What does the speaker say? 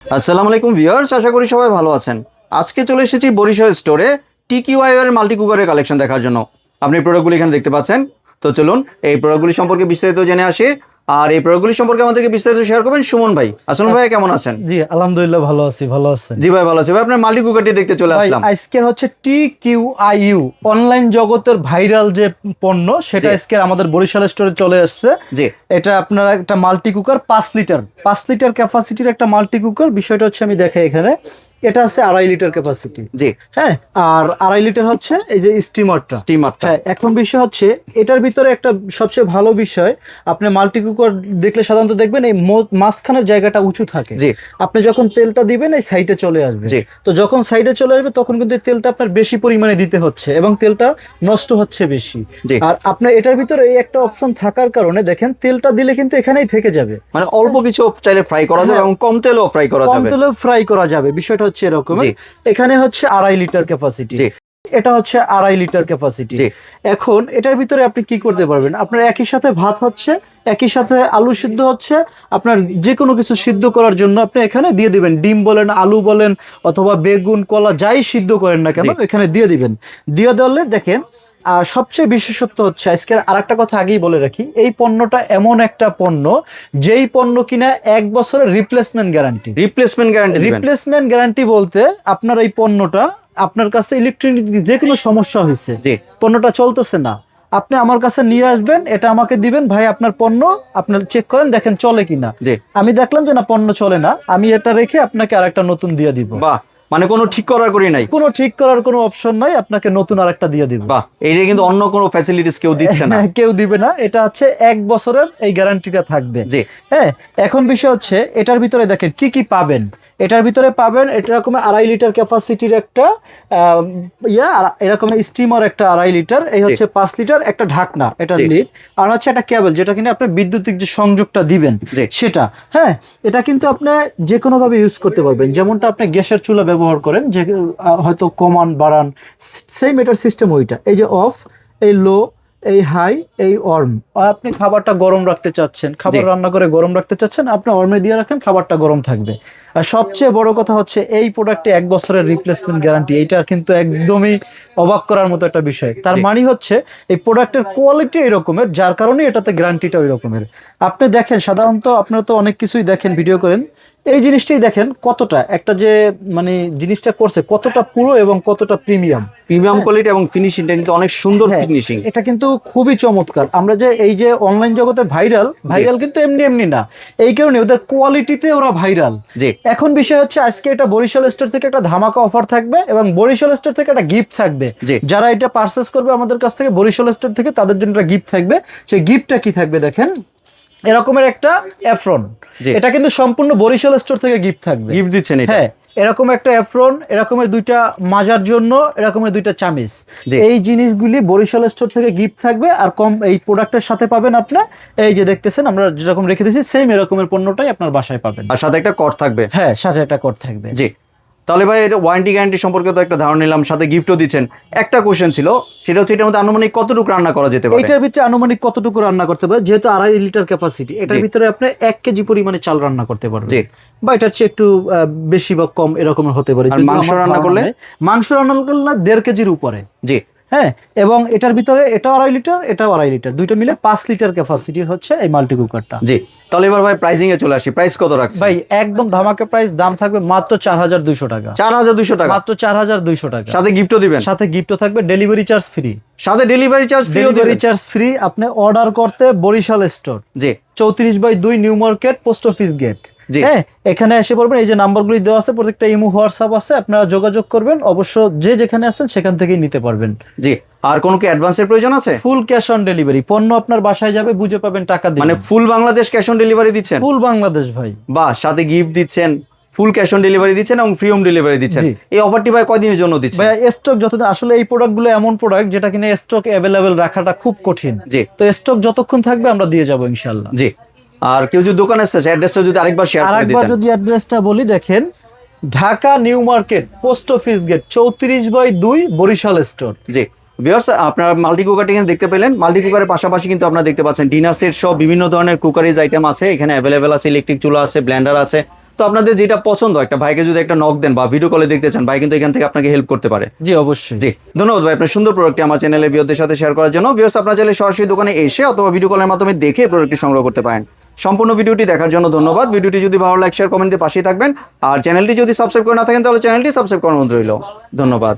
আসসালামু আলাইকুম ভিউয়ার্স, আশা করি সবাই ভালো আছেন। আজকে চলে এসেছি বরিশাল স্টোরে টিকিউআই এর মাল্টি কুকারের কালেকশন দেখার জন্য। আপনি প্রোডাক্টগুলি এখানে দেখতে পাচ্ছেন। তো চলুন এই প্রোডাক্টগুলি সম্পর্কে বিস্তারিত জেনে আসি। আর এই প্রোডাক্টগুলি সম্পর্কে আমাদেরকে বিস্তারিত শেয়ার করবেন সুমন ভাই। আসসালামু ভাই, কেমন আছেন? জি আলহামদুলিল্লাহ ভালো আছি। ভালো আছেন? জি ভাই, ভালো আছি ভাই। আপনার মাল্টি কুকারটি দেখতে চলে ভাই আসলাম। আজকে হচ্ছে TQIU অনলাইন জগতের ভাইরাল যে পণ্য সেটা জি। আজকে আমাদের বরিশাল স্টোরে চলে আসছে। জি। এটা আপনার একটা মাল্টি কুকার 5 লিটার ক্যাপাসিটির একটা মাল্টি কুকার। বিষয়টা হচ্ছে আমি দেখাই এখানে, এটা আছে 2.5 লিটার ক্যাপাসিটি। জি। হ্যাঁ, আর 2.5 লিটার হচ্ছে এই যে স্টিমারটা। হ্যাঁ, এখন বিষয় হচ্ছে এটার ভিতরে একটা সবচেয়ে ভালো বিষয়, আপনি মাল্টি কুকার দেখলে সাধারণত দেখবেন এই মাঝখানের জায়গাটা উঁচু থাকে। জি। আপনি যখন তেলটা দিবেন এই সাইডে চলে আসবে। জি। তো যখন সাইডে চলে আসবে তখন কিন্তু এই তেলটা আপনার বেশি পরিমাণে দিতে হচ্ছে এবং তেলটা নষ্ট হচ্ছে বেশি। জি। আর আপনার এটার ভিতরে এই একটা অপশন থাকার কারণে দেখেন তেলটা দিলে কিন্তু এখানেই থেকে যাবে। মানে অল্প কিছু চাইলে ফ্রাই করা যাবে এবং কম তেলও ফ্রাই করা কম যাবে। তেলেও ফ্রাই করা যাবে। বিষয়টা হচ্ছে এরকম। জি। এখানে হচ্ছে 2.5 লিটার ক্যাপাসিটি, জি। এটা হচ্ছে 2.5 লিটার ক্যাপাসিটি। জি। এখন এটার ভিতরে আপনি কি করতে পারবেন, আপনার একই সাথে ভাত হচ্ছে, একই সাথে আলু সিদ্ধ হচ্ছে। আপনার যে কোনো কিছু সিদ্ধ করার জন্য আপনি এখানে দিয়ে দিবেন, ডিম বলেন, আলু বলেন, অথবা বেগুন, কলা, যাই সিদ্ধ করেন না কেন এখানে দিয়ে দিবেন। দিয়ে দিলে দেখেন, আর সবচেয়ে বিশেষত্ব হচ্ছে আজকের আরেকটা কথা আগেই বলে রাখি, এই পণ্যটা এমন একটা পণ্য যেই পণ্য কিনা 1 বছরের রিপ্লেসমেন্ট গ্যারান্টি। রিপ্লেসমেন্ট গ্যারান্টি বলতে আপনার এই পণ্যটা আপনার কাছে ইলেকট্রনিক যে কোনো সমস্যা হয়েছে, পণ্যটা চলতেছে না, আপনি আমার কাছে নিয়ে আসবেন, এটা আমাকে দিবেন, ভাই আপনার পণ্য আপনার চেক করেন, দেখেন চলে কিনা। আমি দেখলাম যে না, পণ্য চলে না, আমি এটা রেখে আপনাকে আরেকটা নতুন দিয়ে দিব। বাহ, মানে কোনো ঠিক করার করি নাই, কোনো ঠিক করার কোনো অপশন নাই, আপনাকে নতুন আরেকটা দিয়ে দিব। বাহ, এইটা কিন্তু অন্য কোনো ফ্যাসিলিটিস কেউ দিচ্ছে না। কেউ দিবে না, এটা হচ্ছে 1 বছরের এই গ্যারান্টিটা থাকবে। জি। হ্যাঁ, এখন বিষয় হচ্ছে এটার ভিতরে দেখেন কি কি পাবেন। এটার ভিতরে পাবেন এরকম 2.5 লিটার ক্যাপাসিটির একটা এরকম স্টিমার একটা 2.5 লিটার, এই হচ্ছে 5 লিটার একটা ঢাকনা, এটা লিড, আর হচ্ছে একটা কেবল যেটা কিনা আপনি বিদ্যুতিক যে সংযোগটা দিবেন সেটা। হ্যাঁ, এটা কিন্তু আপনি যে কোনো ভাবে ইউজ করতে পারবেন, যেমনটা আপনি গ্যাসের চুলা ব্যবহার করেন, যে হয়তো কমান বাড়ান, সেম এটার সিস্টেম ওইটা। এই যে অফ, এই লো, এই হাই, এই ওয়ার্ম। আপনি খাবারটা গরম রাখতে চাচ্ছেন, খাবার রান্না করে গরম রাখতে চাচ্ছেন, আপনি ওয়ার্মে দিয়ে রাখেন, খাবারটা গরম থাকবে। আর সবচেয়ে বড় কথা হচ্ছে এই প্রোডাক্টে 1 বছরের রিপ্লেসমেন্ট গ্যারান্টি। এটা কিন্তু একদমই অবাক করার মতো একটা বিষয়। তার মানে হচ্ছে এই প্রোডাক্টের কোয়ালিটি এরকমের, যার কারণে এটাতে গ্যারান্টিটা ওই রকমের। আপনি দেখেন, সাধারণত আপনারা তো অনেক কিছুই দেখেন, ভিডিও করেন, এই জিনিসটাই দেখেন কতটা একটা যে মানে জিনিসটা করছে কতটা পুরো এবং কতটা প্রিমিয়াম কোয়ালিটি এবং ফিনিশিংটা কিন্তু অনেক সুন্দর ফিনিশিং। এটা কিন্তু খুবই চমৎকার। আমরা যে এই যে অনলাইন জগতে ভাইরাল কিন্তু এমনি এমনি না, এই কারণে ওদের কোয়ালিটিতে ওরা ভাইরাল। এখন বিষয় হচ্ছে আজকে এটা বরিশাল স্টোর থেকে একটা ধামাকা অফার থাকবে এবং বরিশাল স্টোর থেকে একটা গিফট থাকবে। যারা এটা পারচেজ করবে আমাদের কাছ থেকে বরিশাল স্টোর থেকে, তাদের জন্য একটা গিফট থাকবে। সেই গিফটটা কি থাকবে দেখেন, এরকমের একটা অ্যাফরন। এটা কিন্তু সম্পূর্ণ বরিশাল স্টোর থেকে গিফট থাকবে, গিফট দিচ্ছেন। হ্যাঁ, এরকম একটা অ্যাফরন, এরকমের 2টা মাজার জন্য, এরকমের 2টা চামিচ, এই জিনিসগুলি বরিশাল স্টোর থেকে গিফট থাকবে। আর কম এই প্রোডাক্টের সাথে পাবেন আপনার এই যে দেখতেছেন আমরা যেরকম রেখে দিয়েছি, সেম এরকমের পণ্যটাই আপনার বাসায় পাবেন। আর সাথে একটা কর্ড থাকবে। হ্যাঁ, সাথে একটা কর্ড থাকবে। জি। তাহলে ভাই এটা ওয়ারেন্টি গ্যারান্টি সম্পর্কে তো একটা ধারণা নিলাম, সাথে গিফটও দিচ্ছেন। একটা কোশ্চেন ছিল, সেটা হচ্ছে এটার মধ্যে আনুমানিক কতটুকু রান্না করা যেতে পারে? এটার ভিতরে আনুমানিক কতটুকু রান্না করতে পারে, যেহেতু 2.5 লিটার ক্যাপাসিটি, এটার ভিতরে আপনি 1 কেজি পরিমাণে চাল রান্না করতে পারবেন। বা এটার চেয়ে একটু বেশি বা কম এরকমের হতে পারে। মাংস রান্না করলে 1.5 কেজির উপরে। জি। হ্যাঁ, এবং এটার ভিতরে এটাও 2.5 লিটার, এটাও 2.5 লিটার, দুইটা মিলে 5 লিটার ক্যাপাসিটি হচ্ছে এই মাল্টি কুকারটা। জি। তাহলে এবার ভাই প্রাইসিং এ চলে আসি, প্রাইস কত রাখছেন? ভাই একদম ধামাকা প্রাইস, দাম থাকবে মাত্র 4200 টাকা। 4200 টাকা, মাত্র 4200 টাকা। সাথে গিফটও দিবেন? সাথে গিফটও থাকবে, ডেলিভারি চার্জ ফ্রি। সাথে ডেলিভারি চার্জ ফ্রি। আপনি অর্ডার করতে বরিশাল স্টোর, জি, 34/2 new market, post office gate. হ্যাঁ, এখানে এসে পড়বেন, এই যে নাম্বারগুলি দেওয়া আছে, প্রত্যেকটা ইমো হোয়াটসঅ্যাপ আছে, আপনারা যোগাযোগ করবেন। অবশ্য যে যেখানে আছেন সেখান থেকেই নিতে পারবেন। জি। আর কোনো কি অ্যাডভান্সের প্রয়োজন আছে? ফুল ক্যাশ অন ডেলিভারি, পণ্য আপনার বাসায় যাবে, বুঝে পাবেন, টাকা দিবেন। মানে ফুল বাংলাদেশ ক্যাশ অন ডেলিভারি দিচ্ছেন? ফুল বাংলাদেশ ভাই। বাহ, সাথে গিফট দিচ্ছেন, ফুল ক্যাশ অন ডেলিভারি দিচ্ছেন এবং ফ্রি হোম ডেলিভারি দিচ্ছেন। এই অফারটি ভাই কয়দিনের জন্য দিচ্ছেন? ভাই স্টক যতদিন, আসলে এই প্রোডাক্টগুলো এমন প্রোডাক্ট যেটা কিনা স্টক অ্যাভেলেবেল রাখাটা খুব কঠিন। জি। তো স্টক যতক্ষণ থাকবে আমরা দিয়ে যাব ইনশাআল্লাহ। জি। আর কেউ যদি দোকানে আসতে চায়, অ্যাড্রেসটা যদি আরেকবার শেয়ার করে দিতেন। আরেকবার যদি অ্যাড্রেসটা বলি, দেখেন Dhaka new market, post office gate, 34/2 Barishal store. জি। ভিউয়ার্স, আপনারা মাল্টি কুকারটি এখানে দেখতে পেলেন। মাল্টি কুকারের পাশাপাশি কিন্তু আপনারা দেখতে পাচ্ছেন ডিনার সেট সহ বিভিন্ন ধরনের কুকারিজ আইটেম আছে এখানে অ্যাভেলেবেল আছে। ইলেকট্রিক চুলা আছে, ব্লেন্ডার আছে, তো আপনাদের যেটা পছন্দ একটা ভাইকে যদি একটা নক দেন বা ভিডিও কলে দেখতে চান, ভাই কিন্তু এখান থেকে আপনাকে হেল্প করতে পারে। জি অবশ্যই। জি, ধন্যবাদ ভাই আপনার সুন্দর প্রোডাক্টটি আমার চ্যানেলের ভিউয়ারদের সাথে শেয়ার করার জন্য। ভিউয়ার্স, আপনারা চাইলে সরাসরি দোকানে এসে অথবা ভিডিও কলের মাধ্যমে দেখে প্রোডাক্টটি সংগ্রহ করতে পারেন। সম্পূর্ণ ভিডিওটি দেখার জন্য ধন্যবাদ। ভিডিওটি যদি ভালো লাগে শেয়ার কমেন্ট দিয়ে পাশেই থাকবেন। আর চ্যানেলটি যদি সাবস্ক্রাইব করে না থাকেন তাহলে চ্যানেলটি সাবস্ক্রাইব করার অনুরোধ রইল। ধন্যবাদ।